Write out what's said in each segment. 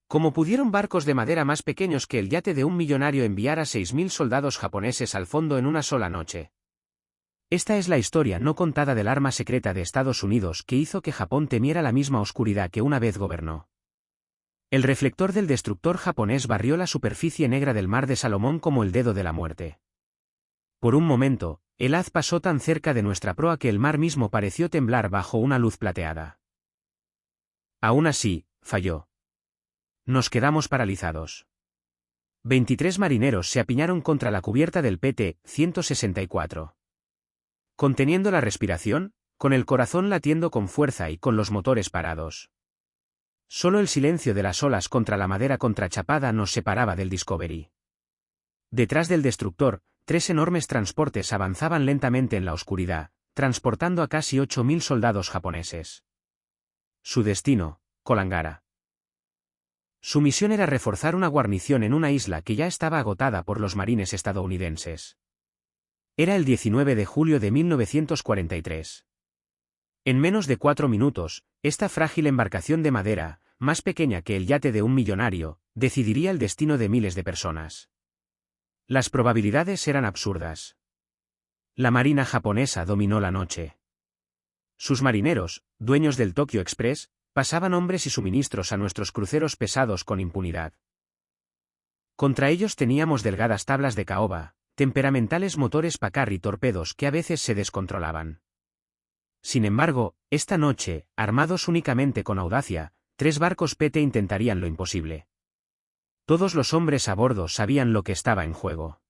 ¿Cómo pudieron barcos de madera más pequeños que el yate de un millonario enviar a 6.000 soldados japoneses al fondo en una sola noche? Esta es la historia no contada del arma secreta de Estados Unidos que hizo que Japón temiera la misma oscuridad que una vez gobernó. El reflector del destructor japonés barrió la superficie negra del mar de Salomón como el dedo de la muerte. Por un momento, el haz pasó tan cerca de nuestra proa que el mar mismo pareció temblar bajo una luz plateada. Aún así, falló. Nos quedamos paralizados. 23 marineros se apiñaron contra la cubierta del PT-164. Conteniendo la respiración, con el corazón latiendo con fuerza y con los motores parados. Solo el silencio de las olas contra la madera contrachapada nos separaba del Discovery. Detrás del destructor, 3 enormes transportes avanzaban lentamente en la oscuridad, transportando a casi 8.000 soldados japoneses. Su destino, Kolangara. Su misión era reforzar una guarnición en una isla que ya estaba agotada por los marines estadounidenses. Era el 19 de julio de 1943. En menos de 4 minutos, esta frágil embarcación de madera, más pequeña que el yate de un millonario, decidiría el destino de miles de personas. Las probabilidades eran absurdas. La marina japonesa dominó la noche. Sus marineros, dueños del Tokyo Express, pasaban hombres y suministros a nuestros cruceros pesados con impunidad. Contra ellos teníamos delgadas tablas de caoba, temperamentales motores Packard y torpedos que a veces se descontrolaban. Sin embargo, esta noche, armados únicamente con audacia, 3 barcos PT intentarían lo imposible. Todos los hombres a bordo sabían lo que estaba en juego.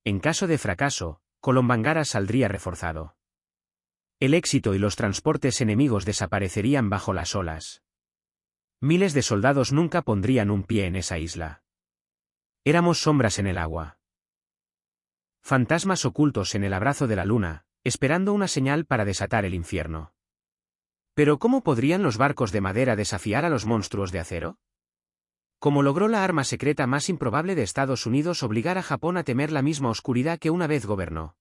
En caso de fracaso, Kolombangaras saldría reforzado. El éxito y los transportes enemigos desaparecerían bajo las olas. Miles de soldados nunca pondrían un pie en esa isla. Éramos sombras en el agua. Fantasmas ocultos en el abrazo de la luna, esperando una señal para desatar el infierno. Pero ¿cómo podrían los barcos de madera desafiar a los monstruos de acero? ¿Cómo logró la arma secreta más improbable de Estados Unidos obligar a Japón a temer la misma oscuridad que una vez gobernó?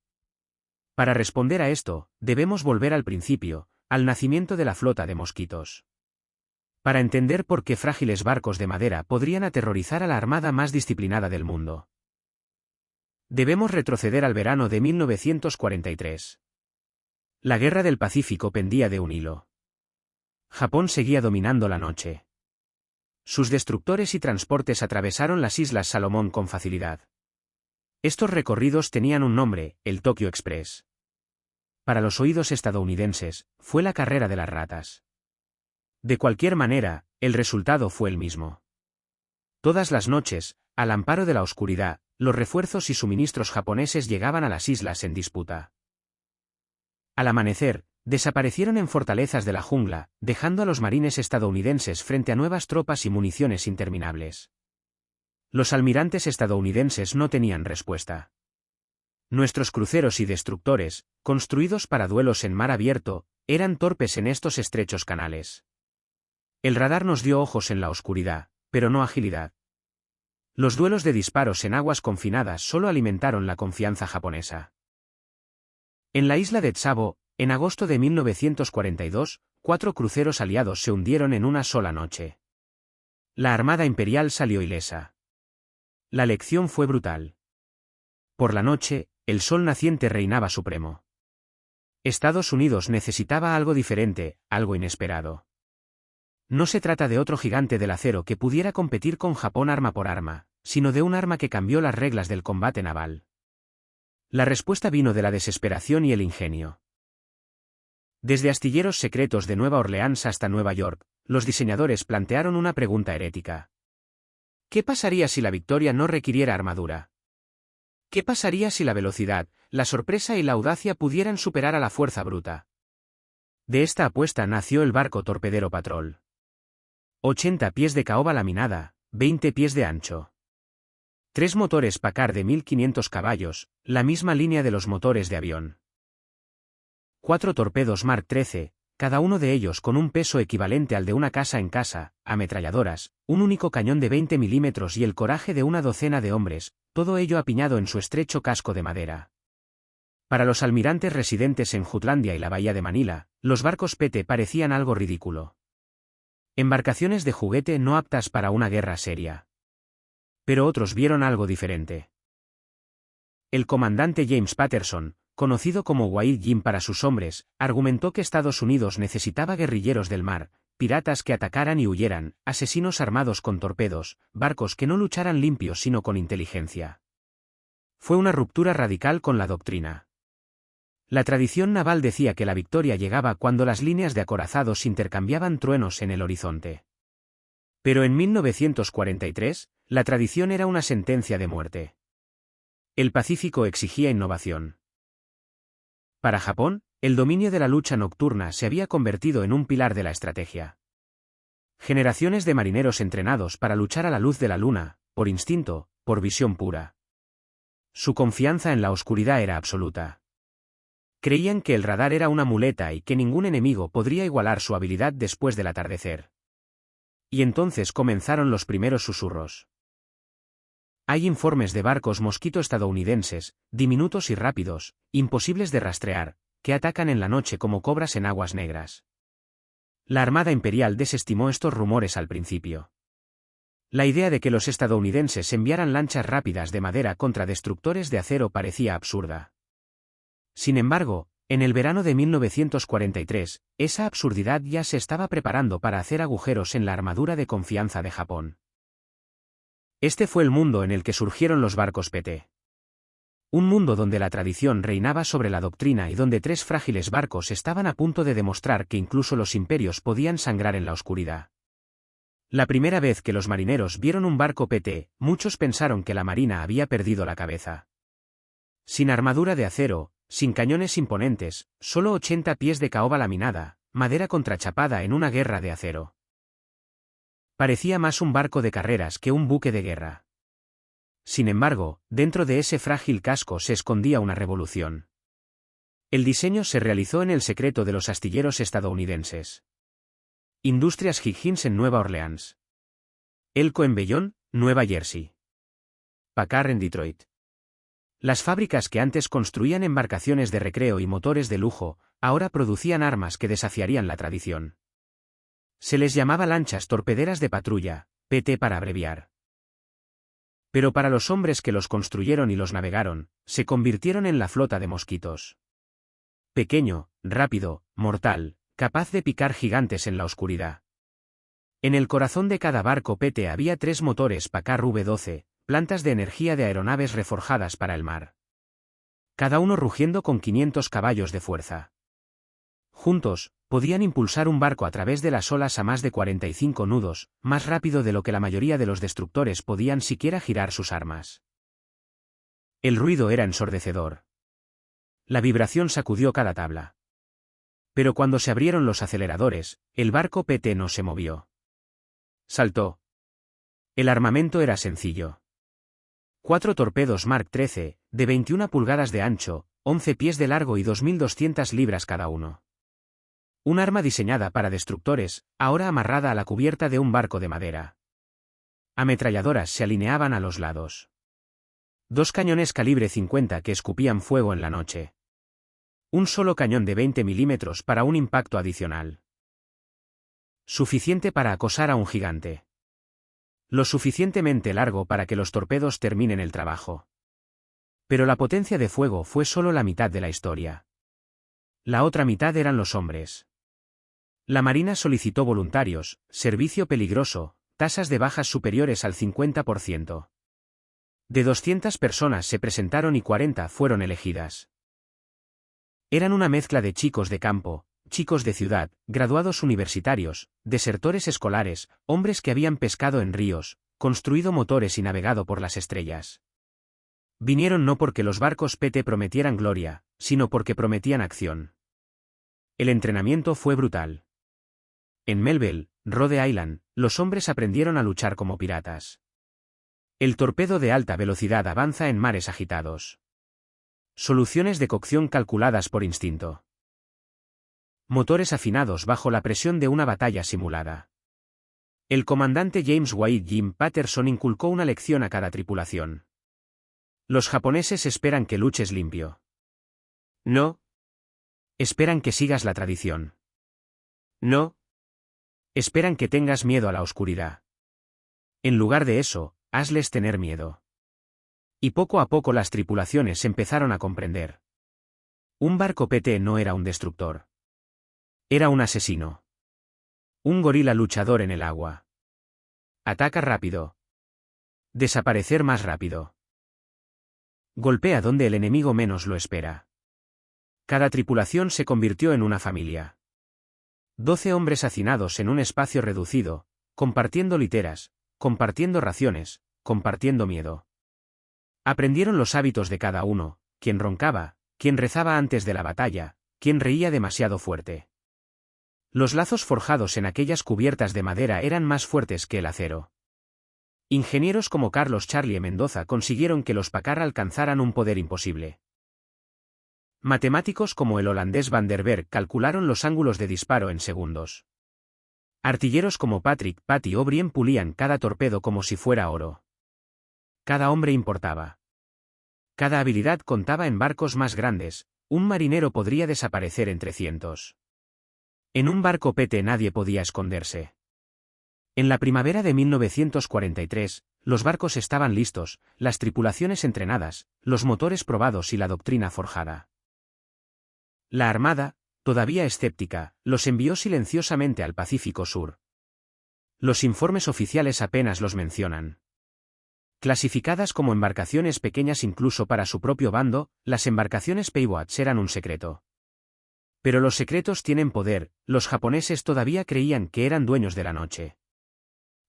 Para responder a esto, debemos volver al principio, al nacimiento de la flota de mosquitos. Para entender por qué frágiles barcos de madera podrían aterrorizar a la armada más disciplinada del mundo. Debemos retroceder al verano de 1943. La guerra del Pacífico pendía de un hilo. Japón seguía dominando la noche. Sus destructores y transportes atravesaron las Islas Salomón con facilidad. Estos recorridos tenían un nombre, el Tokyo Express. Para los oídos estadounidenses, fue la carrera de las ratas. De cualquier manera, el resultado fue el mismo. Todas las noches, al amparo de la oscuridad, los refuerzos y suministros japoneses llegaban a las islas en disputa. Al amanecer, desaparecieron en fortalezas de la jungla, dejando a los marines estadounidenses frente a nuevas tropas y municiones interminables. Los almirantes estadounidenses no tenían respuesta. Nuestros cruceros y destructores, construidos para duelos en mar abierto, eran torpes en estos estrechos canales. El radar nos dio ojos en la oscuridad, pero no agilidad. Los duelos de disparos en aguas confinadas solo alimentaron la confianza japonesa. En la isla de Tsavo, en agosto de 1942, 4 cruceros aliados se hundieron en una sola noche. La Armada Imperial salió ilesa. La lección fue brutal. Por la noche, el sol naciente reinaba supremo. Estados Unidos necesitaba algo diferente, algo inesperado. No se trata de otro gigante del acero que pudiera competir con Japón arma por arma, sino de un arma que cambió las reglas del combate naval. La respuesta vino de la desesperación y el ingenio. Desde astilleros secretos de Nueva Orleans hasta Nueva York, los diseñadores plantearon una pregunta herética. ¿Qué pasaría si la victoria no requiriera armadura? ¿Qué pasaría si la velocidad, la sorpresa y la audacia pudieran superar a la fuerza bruta? De esta apuesta nació el barco torpedero Patrol. 80 pies de caoba laminada, 20 pies de ancho. 3 motores Packard de 1500 caballos, la misma línea de los motores de avión. 4 torpedos Mark 13, cada uno de ellos con un peso equivalente al de una casa en casa, ametralladoras, un único cañón de 20 milímetros y el coraje de una docena de hombres, todo ello apiñado en su estrecho casco de madera. Para los almirantes residentes en Jutlandia y la bahía de Manila, los barcos PT parecían algo ridículo. Embarcaciones de juguete no aptas para una guerra seria. Pero otros vieron algo diferente. El comandante James Patterson, conocido como Wyatt Jim para sus hombres, argumentó que Estados Unidos necesitaba guerrilleros del mar, piratas que atacaran y huyeran, asesinos armados con torpedos, barcos que no lucharan limpios sino con inteligencia. Fue una ruptura radical con la doctrina. La tradición naval decía que la victoria llegaba cuando las líneas de acorazados intercambiaban truenos en el horizonte. Pero en 1943, la tradición era una sentencia de muerte. El Pacífico exigía innovación. Para Japón, el dominio de la lucha nocturna se había convertido en un pilar de la estrategia. Generaciones de marineros entrenados para luchar a la luz de la luna, por instinto, por visión pura. Su confianza en la oscuridad era absoluta. Creían que el radar era una muleta y que ningún enemigo podría igualar su habilidad después del atardecer. Y entonces comenzaron los primeros susurros. Hay informes de barcos mosquito estadounidenses, diminutos y rápidos, imposibles de rastrear, que atacan en la noche como cobras en aguas negras. La Armada Imperial desestimó estos rumores al principio. La idea de que los estadounidenses enviaran lanchas rápidas de madera contra destructores de acero parecía absurda. Sin embargo, en el verano de 1943, esa absurdidad ya se estaba preparando para hacer agujeros en la armadura de confianza de Japón. Este fue el mundo en el que surgieron los barcos PT. Un mundo donde la tradición reinaba sobre la doctrina y donde tres frágiles barcos estaban a punto de demostrar que incluso los imperios podían sangrar en la oscuridad. La primera vez que los marineros vieron un barco PT, muchos pensaron que la marina había perdido la cabeza. Sin armadura de acero, sin cañones imponentes, solo 80 pies de caoba laminada, madera contrachapada en una guerra de acero. Parecía más un barco de carreras que un buque de guerra. Sin embargo, dentro de ese frágil casco se escondía una revolución. El diseño se realizó en el secreto de los astilleros estadounidenses. Industrias Higgins en Nueva Orleans. Elco en Bayonne, Nueva Jersey. Packard en Detroit. Las fábricas que antes construían embarcaciones de recreo y motores de lujo, ahora producían armas que desafiarían la tradición. Se les llamaba lanchas torpederas de patrulla, PT para abreviar. Pero para los hombres que los construyeron y los navegaron, se convirtieron en la flota de mosquitos. Pequeño, rápido, mortal, capaz de picar gigantes en la oscuridad. En el corazón de cada barco PT había 3 motores Packard V12, plantas de energía de aeronaves reforjadas para el mar. Cada uno rugiendo con 500 caballos de fuerza. Juntos, podían impulsar un barco a través de las olas a más de 45 nudos, más rápido de lo que la mayoría de los destructores podían siquiera girar sus armas. El ruido era ensordecedor. La vibración sacudió cada tabla. Pero cuando se abrieron los aceleradores, el barco PT no se movió. Saltó. El armamento era sencillo. 4 torpedos Mark XIII, de 21 pulgadas de ancho, 11 pies de largo y 2.200 libras cada uno. Un arma diseñada para destructores, ahora amarrada a la cubierta de un barco de madera. Ametralladoras se alineaban a los lados. 2 cañones calibre 50 que escupían fuego en la noche. Un solo cañón de 20 milímetros para un impacto adicional. Suficiente para acosar a un gigante. Lo suficientemente largo para que los torpedos terminen el trabajo. Pero la potencia de fuego fue solo la mitad de la historia. La otra mitad eran los hombres. La Marina solicitó voluntarios, servicio peligroso, tasas de bajas superiores al 50%. De 200 personas se presentaron y 40 fueron elegidas. Eran una mezcla de chicos de campo, chicos de ciudad, graduados universitarios, desertores escolares, hombres que habían pescado en ríos, construido motores y navegado por las estrellas. Vinieron no porque los barcos PT prometieran gloria, sino porque prometían acción. El entrenamiento fue brutal. En Melville, Rhode Island, los hombres aprendieron a luchar como piratas. El torpedo de alta velocidad avanza en mares agitados. Soluciones de cocción calculadas por instinto. Motores afinados bajo la presión de una batalla simulada. El comandante James Wyatt Jim Patterson inculcó una lección a cada tripulación. Los japoneses esperan que luches limpio. No. Esperan que sigas la tradición. No. Esperan que tengas miedo a la oscuridad. En lugar de eso, hazles tener miedo. Y poco a poco las tripulaciones empezaron a comprender. Un barco PT no era un destructor. Era un asesino. Un gorila luchador en el agua. Ataca rápido. Desaparecer más rápido. Golpea donde el enemigo menos lo espera. Cada tripulación se convirtió en una familia. 12 hombres hacinados en un espacio reducido, compartiendo literas, compartiendo raciones, compartiendo miedo. Aprendieron los hábitos de cada uno, quién roncaba, quién rezaba antes de la batalla, quién reía demasiado fuerte. Los lazos forjados en aquellas cubiertas de madera eran más fuertes que el acero. Ingenieros como Carlos Charlie Mendoza consiguieron que los Packard alcanzaran un poder imposible. Matemáticos como el holandés Van der Berg calcularon los ángulos de disparo en segundos. Artilleros como Patrick Patty O'Brien pulían cada torpedo como si fuera oro. Cada hombre importaba. Cada habilidad contaba en barcos más grandes, un marinero podría desaparecer entre cientos. En un barco PT nadie podía esconderse. En la primavera de 1943, los barcos estaban listos, las tripulaciones entrenadas, los motores probados y la doctrina forjada. La Armada, todavía escéptica, los envió silenciosamente al Pacífico Sur. Los informes oficiales apenas los mencionan. Clasificadas como embarcaciones pequeñas incluso para su propio bando, las embarcaciones Pequoats eran un secreto. Pero los secretos tienen poder, los japoneses todavía creían que eran dueños de la noche.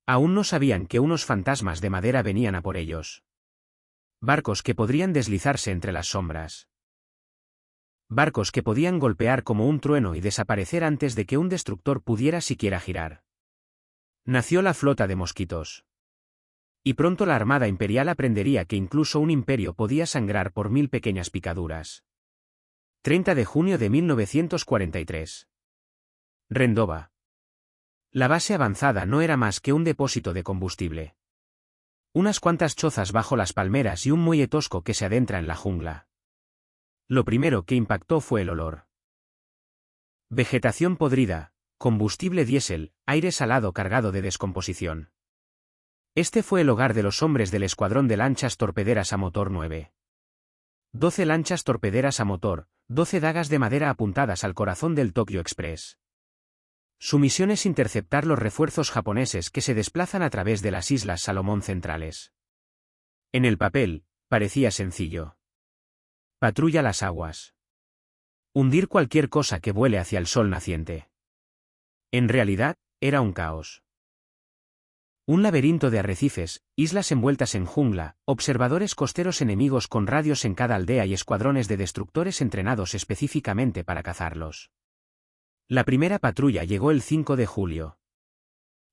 Aún no sabían que unos fantasmas de madera venían a por ellos. Barcos que podrían deslizarse entre las sombras. Barcos que podían golpear como un trueno y desaparecer antes de que un destructor pudiera siquiera girar. Nació la flota de mosquitos. Y pronto la Armada Imperial aprendería que incluso un imperio podía sangrar por 1000 pequeñas picaduras. 30 de junio de 1943. Rendova. La base avanzada no era más que un depósito de combustible. Unas cuantas chozas bajo las palmeras y un muelle tosco que se adentra en la jungla. Lo primero que impactó fue el olor. Vegetación podrida, combustible diésel, aire salado cargado de descomposición. Este fue el hogar de los hombres del escuadrón de lanchas torpederas a motor 9. 12 lanchas torpederas a motor, 12 dagas de madera apuntadas al corazón del Tokyo Express. Su misión es interceptar los refuerzos japoneses que se desplazan a través de las Islas Salomón centrales. En el papel, parecía sencillo. Patrulla las aguas. Hundir cualquier cosa que vuele hacia el sol naciente. En realidad, era un caos. Un laberinto de arrecifes, islas envueltas en jungla, observadores costeros enemigos con radios en cada aldea y escuadrones de destructores entrenados específicamente para cazarlos. La primera patrulla llegó el 5 de julio.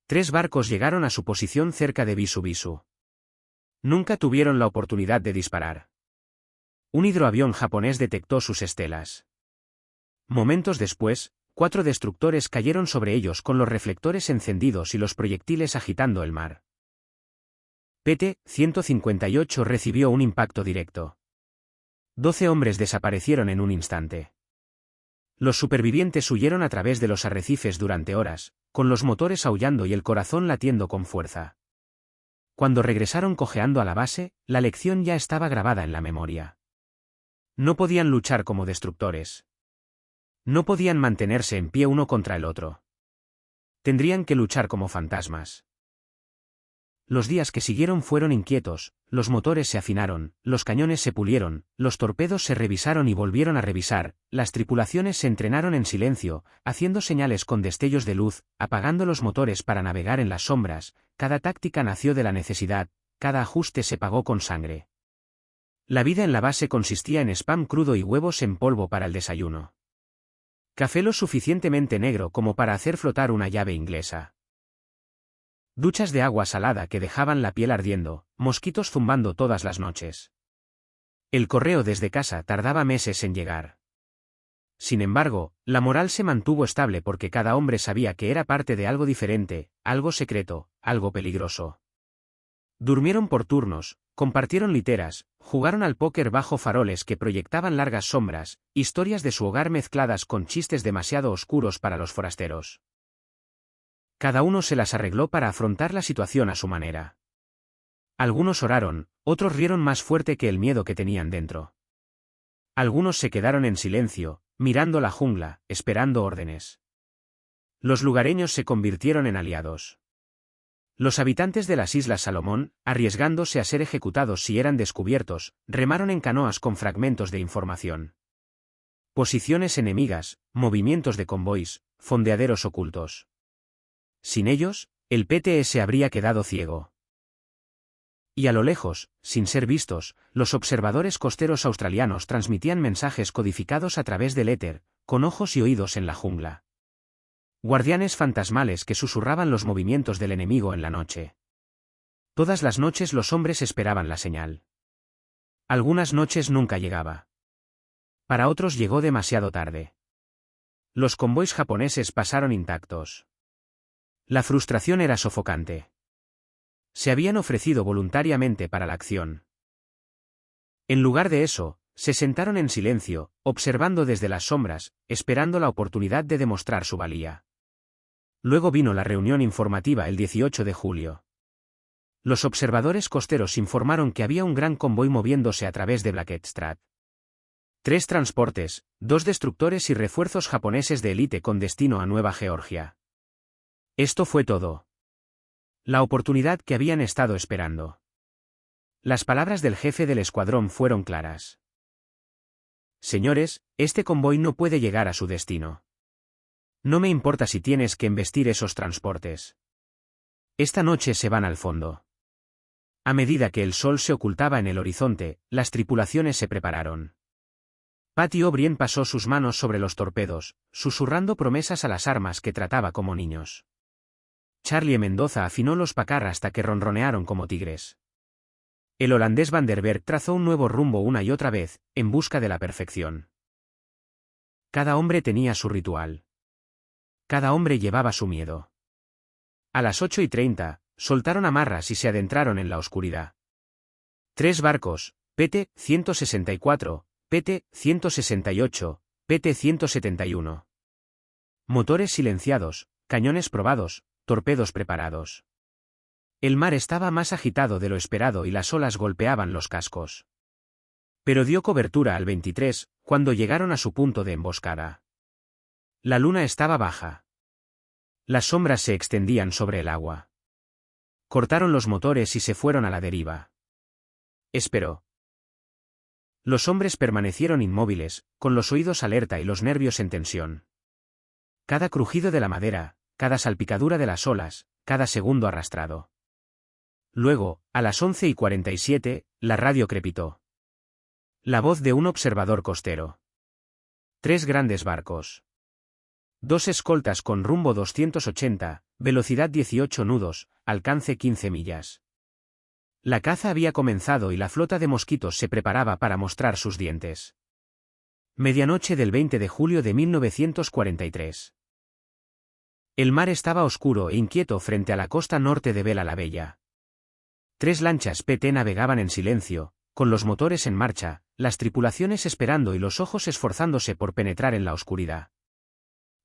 3 barcos llegaron a su posición cerca de Bisu Bisu. Nunca tuvieron la oportunidad de disparar. Un hidroavión japonés detectó sus estelas. Momentos después, 4 destructores cayeron sobre ellos con los reflectores encendidos y los proyectiles agitando el mar. PT-158 recibió un impacto directo. 12 hombres desaparecieron en un instante. Los supervivientes huyeron a través de los arrecifes durante horas, con los motores aullando y el corazón latiendo con fuerza. Cuando regresaron cojeando a la base, la lección ya estaba grabada en la memoria. No podían luchar como destructores. No podían mantenerse en pie uno contra el otro. Tendrían que luchar como fantasmas. Los días que siguieron fueron inquietos, los motores se afinaron, los cañones se pulieron, los torpedos se revisaron y volvieron a revisar, las tripulaciones se entrenaron en silencio, haciendo señales con destellos de luz, apagando los motores para navegar en las sombras, cada táctica nació de la necesidad, cada ajuste se pagó con sangre. La vida en la base consistía en spam crudo y huevos en polvo para el desayuno. Café lo suficientemente negro como para hacer flotar una llave inglesa. Duchas de agua salada que dejaban la piel ardiendo, mosquitos zumbando todas las noches. El correo desde casa tardaba meses en llegar. Sin embargo, la moral se mantuvo estable porque cada hombre sabía que era parte de algo diferente, algo secreto, algo peligroso. Durmieron por turnos, compartieron literas, jugaron al póker bajo faroles que proyectaban largas sombras, historias de su hogar mezcladas con chistes demasiado oscuros para los forasteros. Cada uno se las arregló para afrontar la situación a su manera. Algunos oraron, otros rieron más fuerte que el miedo que tenían dentro. Algunos se quedaron en silencio, mirando la jungla, esperando órdenes. Los lugareños se convirtieron en aliados. Los habitantes de las Islas Salomón, arriesgándose a ser ejecutados si eran descubiertos, remaron en canoas con fragmentos de información. Posiciones enemigas, movimientos de convoys, fondeaderos ocultos. Sin ellos, el PTS habría quedado ciego. Y a lo lejos, sin ser vistos, los observadores costeros australianos transmitían mensajes codificados a través del éter, con ojos y oídos en la jungla. Guardianes fantasmales que susurraban los movimientos del enemigo en la noche. Todas las noches los hombres esperaban la señal. Algunas noches nunca llegaba. Para otros llegó demasiado tarde. Los convoys japoneses pasaron intactos. La frustración era sofocante. Se habían ofrecido voluntariamente para la acción. En lugar de eso, se sentaron en silencio, observando desde las sombras, esperando la oportunidad de demostrar su valía. Luego vino la reunión informativa el 18 de julio. Los observadores costeros informaron que había un gran convoy moviéndose a través de Blackhead Strait. 3 transportes, 2 destructores y refuerzos japoneses de élite con destino a Nueva Georgia. Esto fue todo. La oportunidad que habían estado esperando. Las palabras del jefe del escuadrón fueron claras. Señores, este convoy no puede llegar a su destino. No me importa si tienes que embestir esos transportes. Esta noche se van al fondo. A medida que el sol se ocultaba en el horizonte, las tripulaciones se prepararon. Patty O'Brien pasó sus manos sobre los torpedos, susurrando promesas a las armas que trataba como niños. Charlie Mendoza afinó los Packard hasta que ronronearon como tigres. El holandés Van der Berg trazó un nuevo rumbo una y otra vez, en busca de la perfección. Cada hombre tenía su ritual. Cada hombre llevaba su miedo. A las 8:30, soltaron amarras y se adentraron en la oscuridad. 3 barcos, PT-164, PT-168, PT-171. Motores silenciados, cañones probados, torpedos preparados. El mar estaba más agitado de lo esperado y las olas golpeaban los cascos. Pero dio cobertura al 23, cuando llegaron a su punto de emboscada. La luna estaba baja. Las sombras se extendían sobre el agua. Cortaron los motores y se fueron a la deriva. Esperó. Los hombres permanecieron inmóviles, con los oídos alerta y los nervios en tensión. Cada crujido de la madera, cada salpicadura de las olas, cada segundo arrastrado. Luego, a las 11:47, la radio crepitó. La voz de un observador costero. 3 grandes barcos. 2 escoltas con rumbo 280, velocidad 18 nudos, alcance 15 millas. La caza había comenzado y la flota de mosquitos se preparaba para mostrar sus dientes. Medianoche del 20 de julio de 1943. El mar estaba oscuro e inquieto frente a la costa norte de Bella la Bella. 3 lanchas PT navegaban en silencio, con los motores en marcha, las tripulaciones esperando y los ojos esforzándose por penetrar en la oscuridad.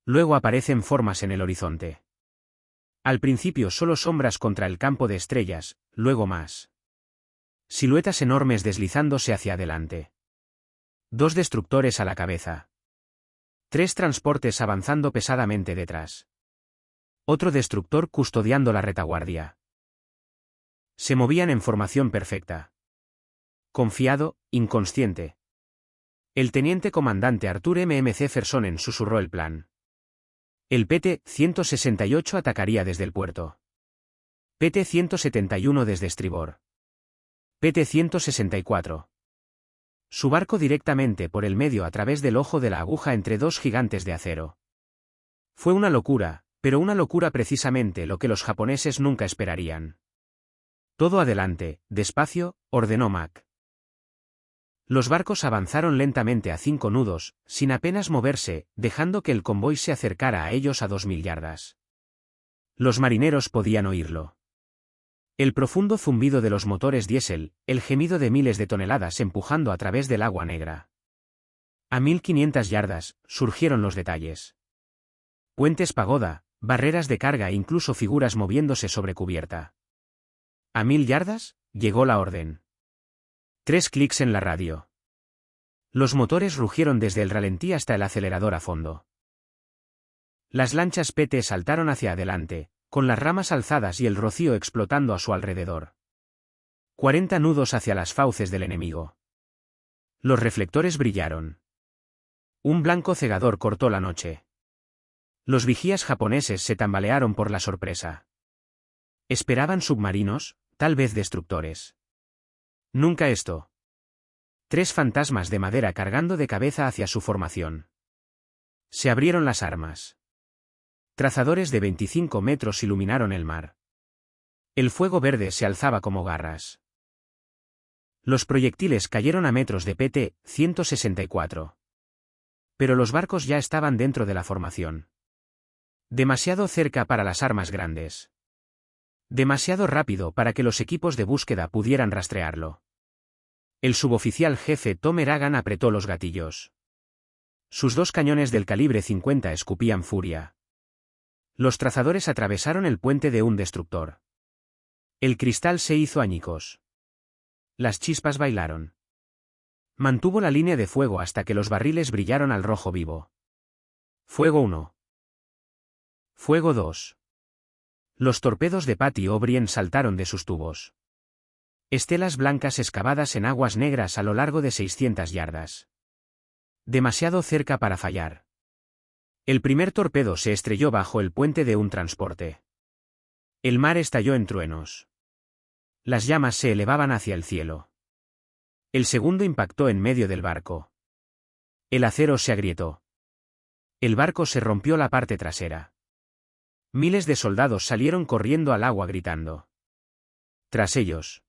Luego aparecen formas en el horizonte. Al principio solo sombras contra el campo de estrellas, luego más. Siluetas enormes deslizándose hacia adelante. 2 destructores a la cabeza. 3 transportes avanzando pesadamente detrás. Otro destructor custodiando la retaguardia. Se movían en formación perfecta. Confiado, inconsciente. El teniente comandante Arthur M.M.C. Fersonen susurró el plan. El PT-168 atacaría desde el puerto. PT-171 desde estribor. PT-164. Su barco directamente por el medio a través del ojo de la aguja entre 2 gigantes de acero. Fue una locura, pero una locura precisamente lo que los japoneses nunca esperarían. Todo adelante, despacio, ordenó Mac. Los barcos avanzaron lentamente a 5 nudos, sin apenas moverse, dejando que el convoy se acercara a ellos a 2000 yardas. Los marineros podían oírlo. El profundo zumbido de los motores diésel, el gemido de miles de toneladas empujando a través del agua negra. A 1500 yardas, surgieron los detalles. Puentes pagoda, barreras de carga e incluso figuras moviéndose sobre cubierta. A 1000 yardas, llegó la orden. 3 clics en la radio. Los motores rugieron desde el ralentí hasta el acelerador a fondo. Las lanchas PT saltaron hacia adelante, con las ramas alzadas y el rocío explotando a su alrededor. 40 nudos hacia las fauces del enemigo. Los reflectores brillaron. Un blanco cegador cortó la noche. Los vigías japoneses se tambalearon por la sorpresa. Esperaban submarinos, tal vez destructores. Nunca esto. 3 fantasmas de madera cargando de cabeza hacia su formación. Se abrieron las armas. Trazadores de 25 metros iluminaron el mar. El fuego verde se alzaba como garras. Los proyectiles cayeron a metros de PT-164. Pero los barcos ya estaban dentro de la formación. Demasiado cerca para las armas grandes. Demasiado rápido para que los equipos de búsqueda pudieran rastrearlo. El suboficial jefe Tom Eragan apretó los gatillos. Sus 2 cañones del calibre 50 escupían furia. Los trazadores atravesaron el puente de un destructor. El cristal se hizo añicos. Las chispas bailaron. Mantuvo la línea de fuego hasta que los barriles brillaron al rojo vivo. Fuego 1. Fuego 2. Los torpedos de Patty O'Brien saltaron de sus tubos. Estelas blancas excavadas en aguas negras a lo largo de 600 yardas. Demasiado cerca para fallar. El primer torpedo se estrelló bajo el puente de un transporte. El mar estalló en truenos. Las llamas se elevaban hacia el cielo. El segundo impactó en medio del barco. El acero se agrietó. El barco se rompió la parte trasera. Miles de soldados salieron corriendo al agua gritando. Tras ellos,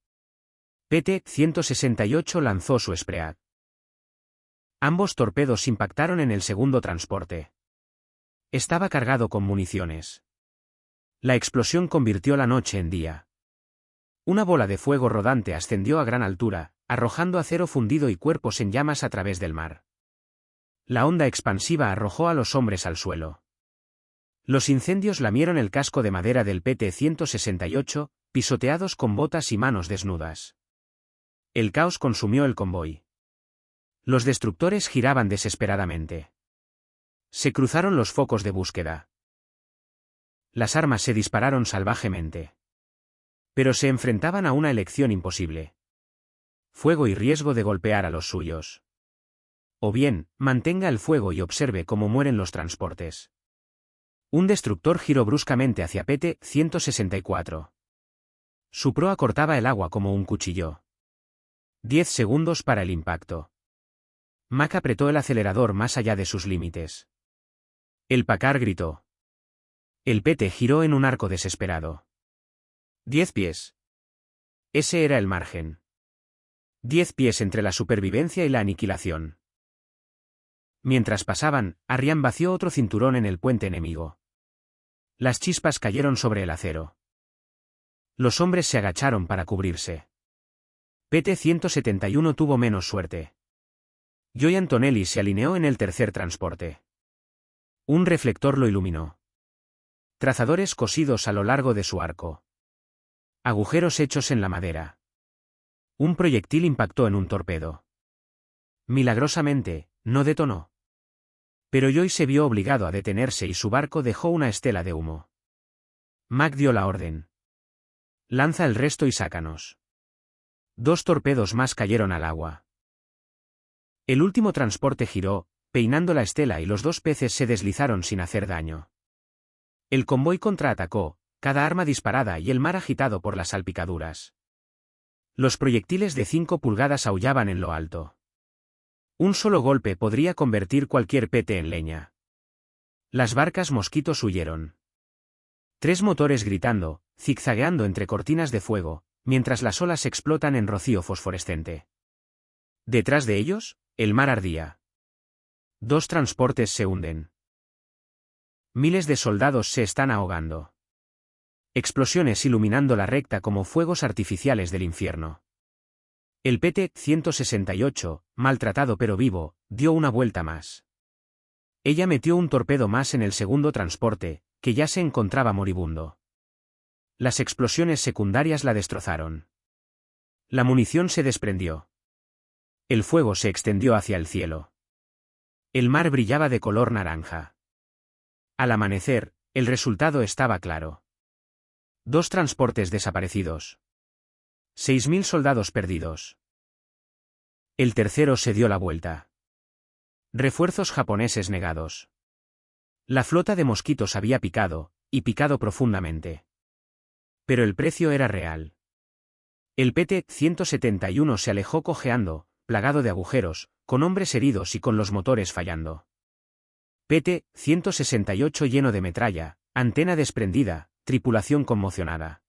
PT-168 lanzó su Sprague. Ambos torpedos impactaron en el segundo transporte. Estaba cargado con municiones. La explosión convirtió la noche en día. Una bola de fuego rodante ascendió a gran altura, arrojando acero fundido y cuerpos en llamas a través del mar. La onda expansiva arrojó a los hombres al suelo. Los incendios lamieron el casco de madera del PT-168, pisoteados con botas y manos desnudas. El caos consumió el convoy. Los destructores giraban desesperadamente. Se cruzaron los focos de búsqueda. Las armas se dispararon salvajemente. Pero se enfrentaban a una elección imposible. Fuego y riesgo de golpear a los suyos. O bien, mantenga el fuego y observe cómo mueren los transportes. Un destructor giró bruscamente hacia PT-164. Su proa cortaba el agua como un cuchillo. 10 segundos para el impacto. Mac apretó el acelerador más allá de sus límites. El Packard gritó. El PT giró en un arco desesperado. 10 pies. Ese era el margen. 10 pies entre la supervivencia y la aniquilación. Mientras pasaban, Arrian vació otro cinturón en el puente enemigo. Las chispas cayeron sobre el acero. Los hombres se agacharon para cubrirse. PT-171 tuvo menos suerte. Joy Antonelli se alineó en el tercer transporte. Un reflector lo iluminó. Trazadores cosidos a lo largo de su arco. Agujeros hechos en la madera. Un proyectil impactó en un torpedo. Milagrosamente, no detonó. Pero Joy se vio obligado a detenerse y su barco dejó una estela de humo. Mac dio la orden. Lanza el resto y sácanos. 2 torpedos más cayeron al agua. El último transporte giró, peinando la estela y los 2 peces se deslizaron sin hacer daño. El convoy contraatacó, cada arma disparada y el mar agitado por las salpicaduras. Los proyectiles de 5 pulgadas aullaban en lo alto. Un solo golpe podría convertir cualquier PT en leña. Las barcas mosquitos huyeron. 3 motores gritando, zigzagueando entre cortinas de fuego, mientras las olas explotan en rocío fosforescente. Detrás de ellos, el mar ardía. 2 transportes se hunden. Miles de soldados se están ahogando. Explosiones iluminando la recta como fuegos artificiales del infierno. El PT-168, maltratado pero vivo, dio una vuelta más. Ella metió un torpedo más en el segundo transporte, que ya se encontraba moribundo. Las explosiones secundarias la destrozaron. La munición se desprendió. El fuego se extendió hacia el cielo. El mar brillaba de color naranja. Al amanecer, el resultado estaba claro. 2 transportes desaparecidos. 6.000 soldados perdidos. El tercero se dio la vuelta. Refuerzos japoneses negados. La flota de mosquitos había picado, y picado profundamente. Pero el precio era real. El PT-171 se alejó cojeando, plagado de agujeros, con hombres heridos y con los motores fallando. PT-168 lleno de metralla, antena desprendida, tripulación conmocionada.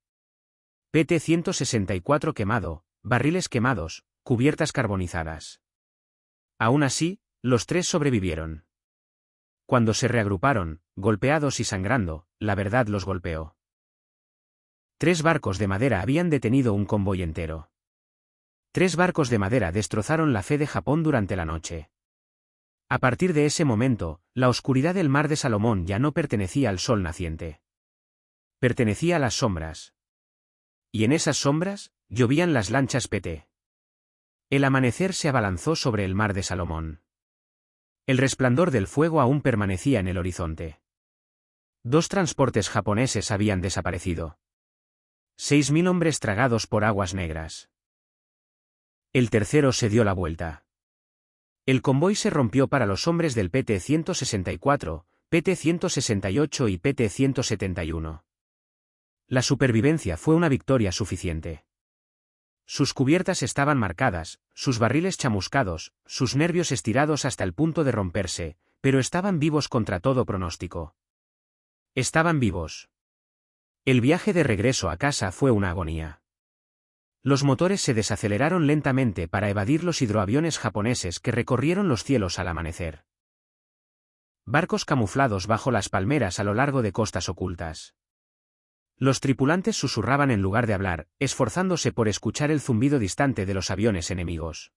PT-164 quemado, barriles quemados, cubiertas carbonizadas. Aún así, los 3 sobrevivieron. Cuando se reagruparon, golpeados y sangrando, la verdad los golpeó. 3 barcos de madera habían detenido un convoy entero. 3 barcos de madera destrozaron la fe de Japón durante la noche. A partir de ese momento, la oscuridad del mar de Salomón ya no pertenecía al sol naciente. Pertenecía a las sombras. Y en esas sombras, llovían las lanchas PT. El amanecer se abalanzó sobre el mar de Salomón. El resplandor del fuego aún permanecía en el horizonte. 2 transportes japoneses habían desaparecido. 6.000 hombres tragados por aguas negras. El tercero se dio la vuelta. El convoy se rompió para los hombres del PT-164, PT-168 y PT-171. La supervivencia fue una victoria suficiente. Sus cubiertas estaban marcadas, sus barriles chamuscados, sus nervios estirados hasta el punto de romperse, pero estaban vivos contra todo pronóstico. Estaban vivos. El viaje de regreso a casa fue una agonía. Los motores se desaceleraron lentamente para evadir los hidroaviones japoneses que recorrieron los cielos al amanecer. Barcos camuflados bajo las palmeras a lo largo de costas ocultas. Los tripulantes susurraban en lugar de hablar, esforzándose por escuchar el zumbido distante de los aviones enemigos.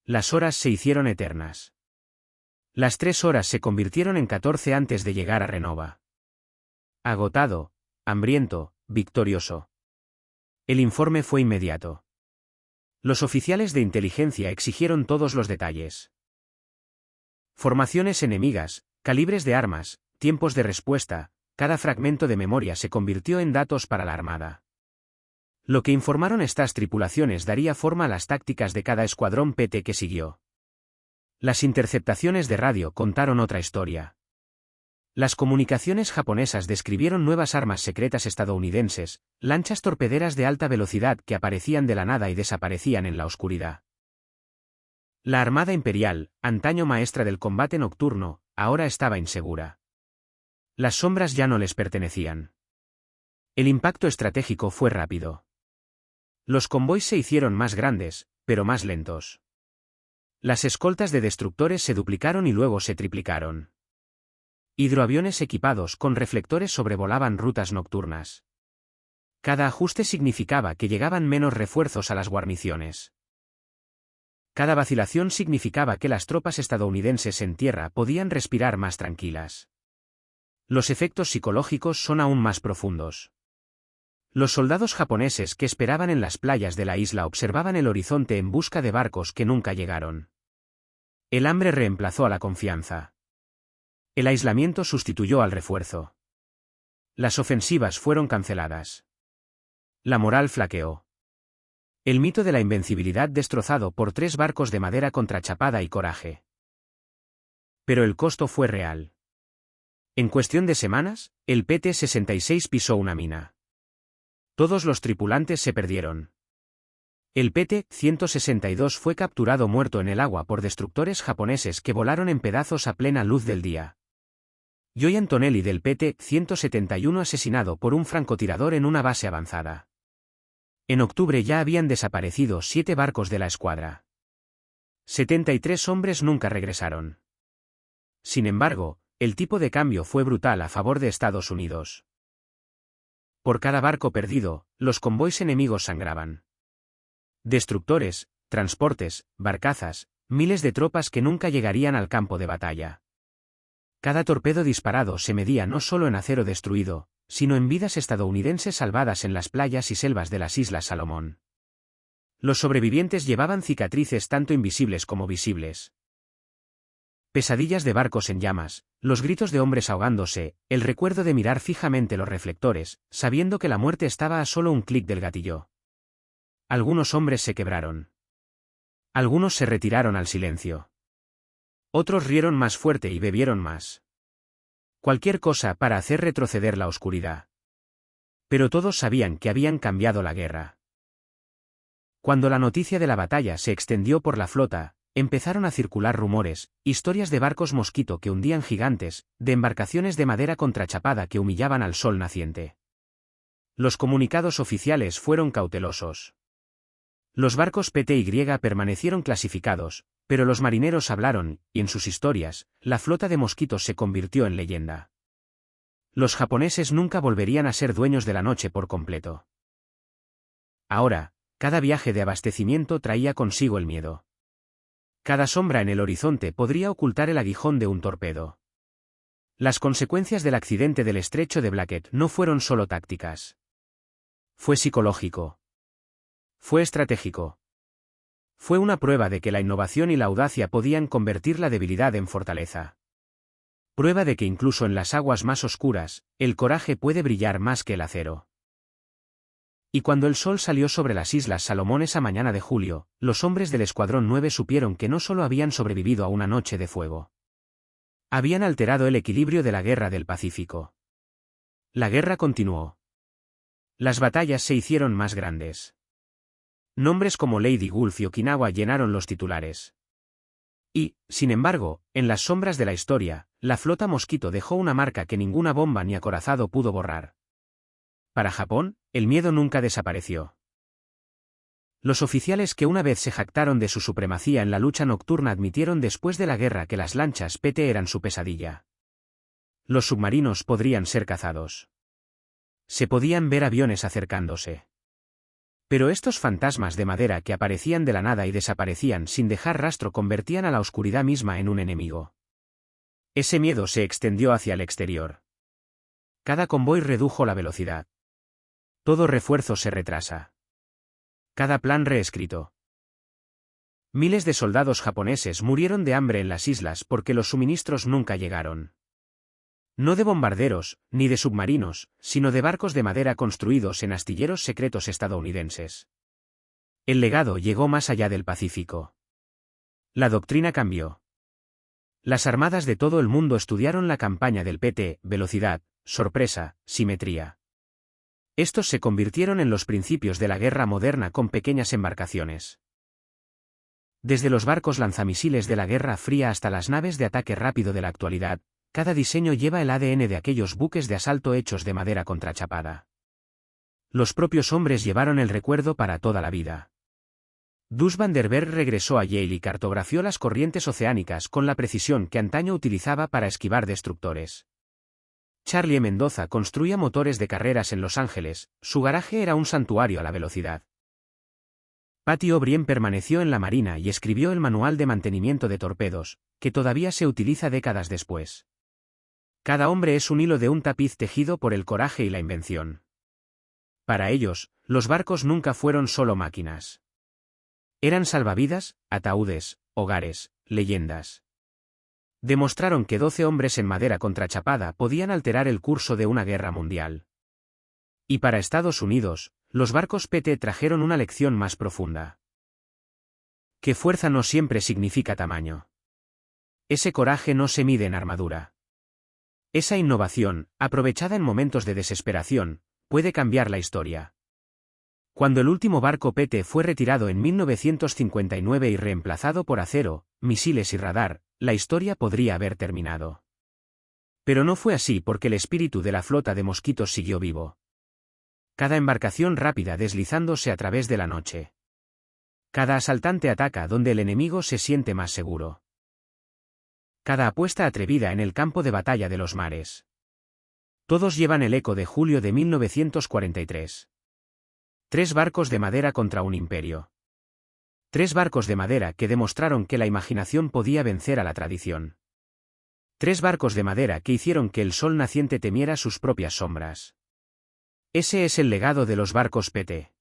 Las horas se hicieron eternas. Las 3 horas se convirtieron en 14 antes de llegar a Renova. Agotado, hambriento, victorioso. El informe fue inmediato. Los oficiales de inteligencia exigieron todos los detalles. Formaciones enemigas, calibres de armas, tiempos de respuesta, cada fragmento de memoria se convirtió en datos para la Armada. Lo que informaron estas tripulaciones daría forma a las tácticas de cada escuadrón PT que siguió. Las interceptaciones de radio contaron otra historia. Las comunicaciones japonesas describieron nuevas armas secretas estadounidenses, lanchas torpederas de alta velocidad que aparecían de la nada y desaparecían en la oscuridad. La Armada Imperial, antaño maestra del combate nocturno, ahora estaba insegura. Las sombras ya no les pertenecían. El impacto estratégico fue rápido. Los convoys se hicieron más grandes, pero más lentos. Las escoltas de destructores se duplicaron y luego se triplicaron. Hidroaviones equipados con reflectores sobrevolaban rutas nocturnas. Cada ajuste significaba que llegaban menos refuerzos a las guarniciones. Cada vacilación significaba que las tropas estadounidenses en tierra podían respirar más tranquilas. Los efectos psicológicos son aún más profundos. Los soldados japoneses que esperaban en las playas de la isla observaban el horizonte en busca de barcos que nunca llegaron. El hambre reemplazó a la confianza. El aislamiento sustituyó al refuerzo. Las ofensivas fueron canceladas. La moral flaqueó. El mito de la invencibilidad destrozado por 3 barcos de madera contra Chapada y Coraje. Pero el costo fue real. En cuestión de semanas, el PT-66 pisó una mina. Todos los tripulantes se perdieron. El PT-162 fue capturado muerto en el agua por destructores japoneses que volaron en pedazos a plena luz del día. Joy Antonelli del PT-171 asesinado por un francotirador en una base avanzada. En octubre ya habían desaparecido 7 barcos de la escuadra. 73 hombres nunca regresaron. Sin embargo, el tipo de cambio fue brutal a favor de Estados Unidos. Por cada barco perdido, los convoys enemigos sangraban. Destructores, transportes, barcazas, miles de tropas que nunca llegarían al campo de batalla. Cada torpedo disparado se medía no solo en acero destruido, sino en vidas estadounidenses salvadas en las playas y selvas de las Islas Salomón. Los sobrevivientes llevaban cicatrices tanto invisibles como visibles. Pesadillas de barcos en llamas, los gritos de hombres ahogándose, el recuerdo de mirar fijamente los reflectores, sabiendo que la muerte estaba a solo un clic del gatillo. Algunos hombres se quebraron. Algunos se retiraron al silencio. Otros rieron más fuerte y bebieron más. Cualquier cosa para hacer retroceder la oscuridad. Pero todos sabían que habían cambiado la guerra. Cuando la noticia de la batalla se extendió por la flota, empezaron a circular rumores, historias de barcos mosquito que hundían gigantes, de embarcaciones de madera contrachapada que humillaban al sol naciente. Los comunicados oficiales fueron cautelosos. Los barcos PTY permanecieron clasificados, pero los marineros hablaron, y en sus historias, la flota de mosquitos se convirtió en leyenda. Los japoneses nunca volverían a ser dueños de la noche por completo. Ahora, cada viaje de abastecimiento traía consigo el miedo. Cada sombra en el horizonte podría ocultar el aguijón de un torpedo. Las consecuencias del accidente del estrecho de Blackett no fueron solo tácticas. Fue psicológico. Fue estratégico. Fue una prueba de que la innovación y la audacia podían convertir la debilidad en fortaleza. Prueba de que incluso en las aguas más oscuras, el coraje puede brillar más que el acero. Y cuando el sol salió sobre las Islas Salomón esa mañana de julio, los hombres del Escuadrón 9 supieron que no solo habían sobrevivido a una noche de fuego. Habían alterado el equilibrio de la Guerra del Pacífico. La guerra continuó. Las batallas se hicieron más grandes. Nombres como Lady Gulf y Okinawa llenaron los titulares. Y, sin embargo, en las sombras de la historia, la flota Mosquito dejó una marca que ninguna bomba ni acorazado pudo borrar. Para Japón, el miedo nunca desapareció. Los oficiales que una vez se jactaron de su supremacía en la lucha nocturna admitieron después de la guerra que las lanchas PT eran su pesadilla. Los submarinos podrían ser cazados. Se podían ver aviones acercándose. Pero estos fantasmas de madera que aparecían de la nada y desaparecían sin dejar rastro convertían a la oscuridad misma en un enemigo. Ese miedo se extendió hacia el exterior. Cada convoy redujo la velocidad. Todo refuerzo se retrasa. Cada plan reescrito. Miles de soldados japoneses murieron de hambre en las islas porque los suministros nunca llegaron. No de bombarderos, ni de submarinos, sino de barcos de madera construidos en astilleros secretos estadounidenses. El legado llegó más allá del Pacífico. La doctrina cambió. Las armadas de todo el mundo estudiaron la campaña del PT, velocidad, sorpresa, simetría. Estos se convirtieron en los principios de la guerra moderna con pequeñas embarcaciones. Desde los barcos lanzamisiles de la Guerra Fría hasta las naves de ataque rápido de la actualidad, cada diseño lleva el ADN de aquellos buques de asalto hechos de madera contrachapada. Los propios hombres llevaron el recuerdo para toda la vida. Dus van der Berg regresó a Yale y cartografió las corrientes oceánicas con la precisión que antaño utilizaba para esquivar destructores. Charlie Mendoza construía motores de carreras en Los Ángeles, su garaje era un santuario a la velocidad. Patty O'Brien permaneció en la Marina y escribió el Manual de Mantenimiento de Torpedos, que todavía se utiliza décadas después. Cada hombre es un hilo de un tapiz tejido por el coraje y la invención. Para ellos, los barcos nunca fueron solo máquinas. Eran salvavidas, ataúdes, hogares, leyendas. Demostraron que 12 hombres en madera contrachapada podían alterar el curso de una guerra mundial. Y para Estados Unidos, los barcos PT trajeron una lección más profunda. Que fuerza no siempre significa tamaño. Ese coraje no se mide en armadura. Esa innovación, aprovechada en momentos de desesperación, puede cambiar la historia. Cuando el último barco PT fue retirado en 1959 y reemplazado por acero, misiles y radar, la historia podría haber terminado. Pero no fue así porque el espíritu de la flota de mosquitos siguió vivo. Cada embarcación rápida deslizándose a través de la noche. Cada asaltante ataca donde el enemigo se siente más seguro. Cada apuesta atrevida en el campo de batalla de los mares. Todos llevan el eco de julio de 1943. 3 barcos de madera contra un imperio. 3 barcos de madera que demostraron que la imaginación podía vencer a la tradición. 3 barcos de madera que hicieron que el sol naciente temiera sus propias sombras. Ese es el legado de los barcos PT.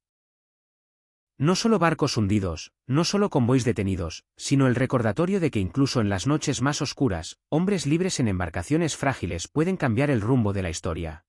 No solo barcos hundidos, no solo convoys detenidos, sino el recordatorio de que incluso en las noches más oscuras, hombres libres en embarcaciones frágiles pueden cambiar el rumbo de la historia.